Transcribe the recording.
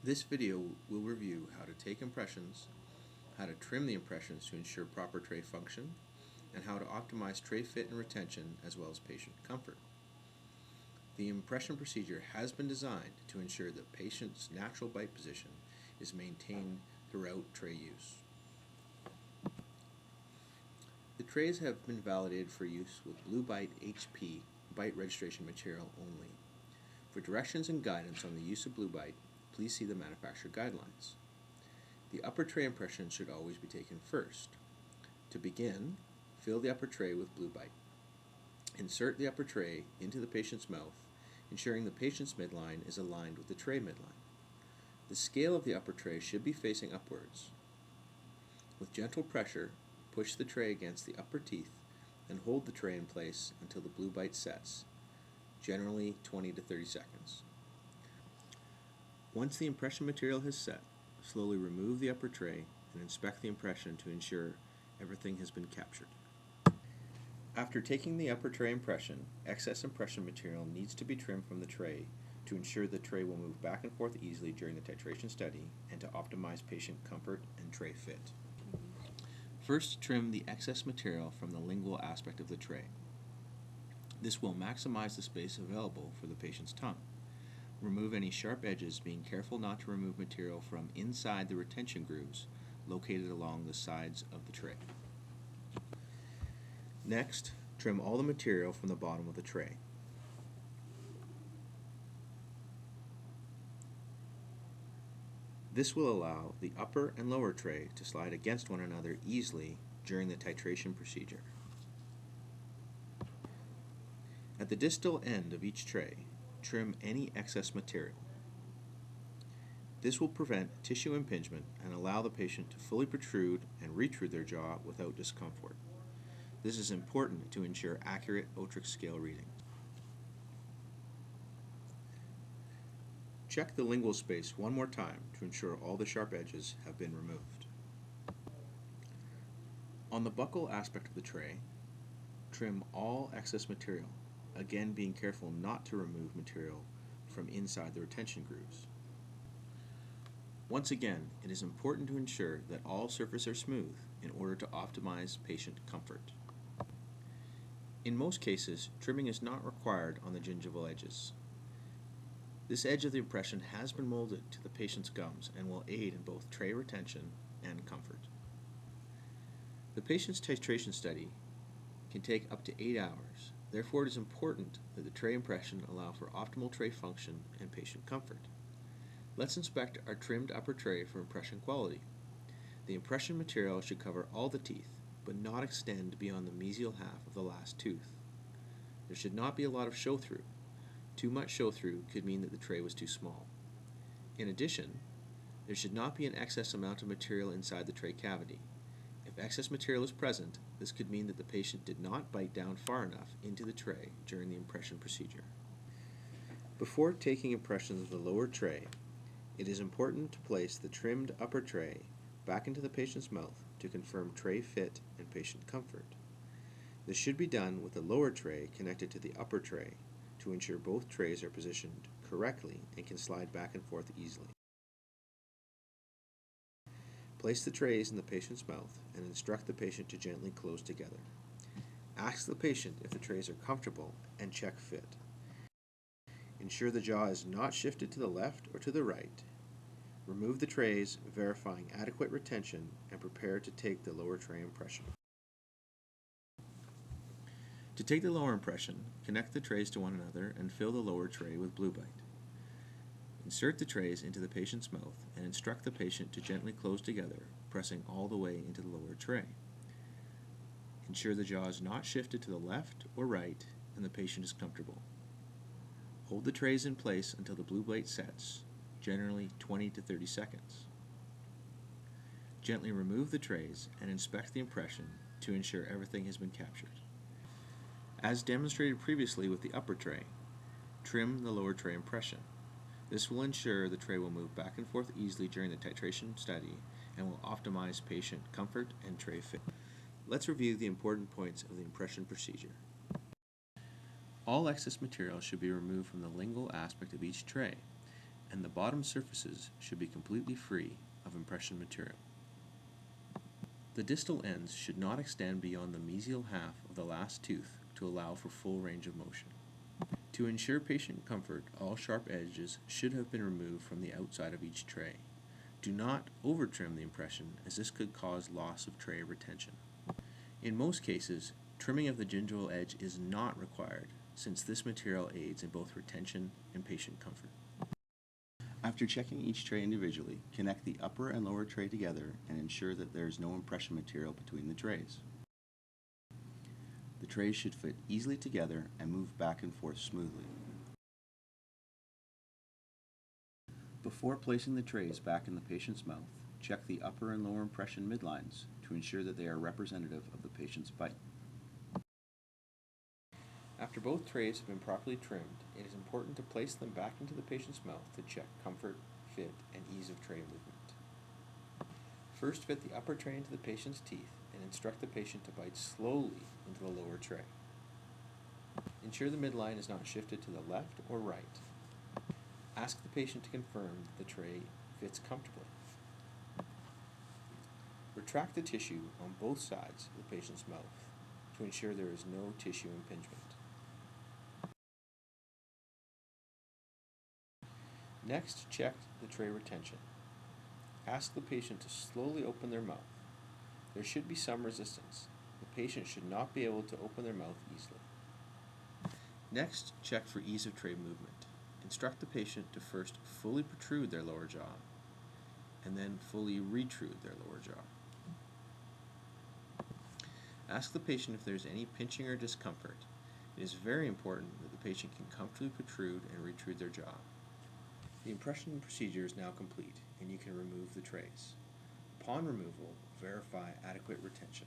This video will review how to take impressions, how to trim the impressions to ensure proper tray function, and how to optimize tray fit and retention as well as patient comfort. The impression procedure has been designed to ensure the patient's natural bite position is maintained throughout tray use. The trays have been validated for use with Blue Bite HP bite registration material only. For directions and guidance on the use of Blue Bite, please see the manufacturer guidelines. The upper tray impression should always be taken first. To begin, fill the upper tray with Blue Bite. Insert the upper tray into the patient's mouth, ensuring the patient's midline is aligned with the tray midline. The scale of the upper tray should be facing upwards. With gentle pressure, push the tray against the upper teeth and hold the tray in place until the Blue Bite sets, generally 20 to 30 seconds. Once the impression material has set, slowly remove the upper tray and inspect the impression to ensure everything has been captured. After taking the upper tray impression, excess impression material needs to be trimmed from the tray to ensure the tray will move back and forth easily during the titration study and to optimize patient comfort and tray fit. First, trim the excess material from the lingual aspect of the tray. This will maximize the space available for the patient's tongue. Remove any sharp edges, being careful not to remove material from inside the retention grooves located along the sides of the tray. Next, trim all the material from the bottom of the tray. This will allow the upper and lower tray to slide against one another easily during the titration procedure. At the distal end of each tray, trim any excess material. This will prevent tissue impingement and allow the patient to fully protrude and retrude their jaw without discomfort. This is important to ensure accurate MATRx scale reading. Check the lingual space one more time to ensure all the sharp edges have been removed. On the buccal aspect of the tray, trim all excess material, again being careful not to remove material from inside the retention grooves. Once again, it is important to ensure that all surfaces are smooth in order to optimize patient comfort. In most cases, trimming is not required on the gingival edges. This edge of the impression has been molded to the patient's gums and will aid in both tray retention and comfort. The patient's titration study can take up to 8 hours. Therefore, it is important that the tray impression allow for optimal tray function and patient comfort. Let's inspect our trimmed upper tray for impression quality. The impression material should cover all the teeth, but not extend beyond the mesial half of the last tooth. There should not be a lot of show-through. Too much show-through could mean that the tray was too small. In addition, there should not be an excess amount of material inside the tray cavity. If excess material is present, this could mean that the patient did not bite down far enough into the tray during the impression procedure. Before taking impressions of the lower tray, it is important to place the trimmed upper tray back into the patient's mouth to confirm tray fit and patient comfort. This should be done with the lower tray connected to the upper tray to ensure both trays are positioned correctly and can slide back and forth easily. Place the trays in the patient's mouth and instruct the patient to gently close together. Ask the patient if the trays are comfortable and check fit. Ensure the jaw is not shifted to the left or to the right. Remove the trays, verifying adequate retention, and prepare to take the lower tray impression. To take the lower impression, connect the trays to one another and fill the lower tray with Blue Bite. Insert the trays into the patient's mouth and instruct the patient to gently close together, pressing all the way into the lower tray. Ensure the jaw is not shifted to the left or right and the patient is comfortable. Hold the trays in place until the Blue Bite sets, generally 20 to 30 seconds. Gently remove the trays and inspect the impression to ensure everything has been captured. As demonstrated previously with the upper tray, trim the lower tray impression. This will ensure the tray will move back and forth easily during the titration study and will optimize patient comfort and tray fit. Let's review the important points of the impression procedure. All excess material should be removed from the lingual aspect of each tray. and the bottom surfaces should be completely free of impression material. The distal ends should not extend beyond the mesial half of the last tooth to allow for full range of motion. To ensure patient comfort, all sharp edges should have been removed from the outside of each tray. Do not over-trim the impression, as this could cause loss of tray retention. In most cases, trimming of the gingival edge is not required, since this material aids in both retention and patient comfort. After checking each tray individually, connect the upper and lower tray together and ensure that there is no impression material between the trays. The trays should fit easily together and move back and forth smoothly. Before placing the trays back in the patient's mouth, check the upper and lower impression midlines to ensure that they are representative of the patient's bite. After both trays have been properly trimmed, it is important to place them back into the patient's mouth to check comfort, fit, and ease of tray movement. First, fit the upper tray into the patient's teeth and instruct the patient to bite slowly into the lower tray. Ensure the midline is not shifted to the left or right. Ask the patient to confirm that the tray fits comfortably. Retract the tissue on both sides of the patient's mouth to ensure there is no tissue impingement. Next, check the tray retention. Ask the patient to slowly open their mouth. There should be some resistance. The patient should not be able to open their mouth easily. Next, check for ease of tray movement. Instruct the patient to first fully protrude their lower jaw, and then fully retrude their lower jaw. Ask the patient if there is any pinching or discomfort. It is very important that the patient can comfortably protrude and retrude their jaw. The impression procedure is now complete, and you can remove the trays. Upon removal, verify adequate retention.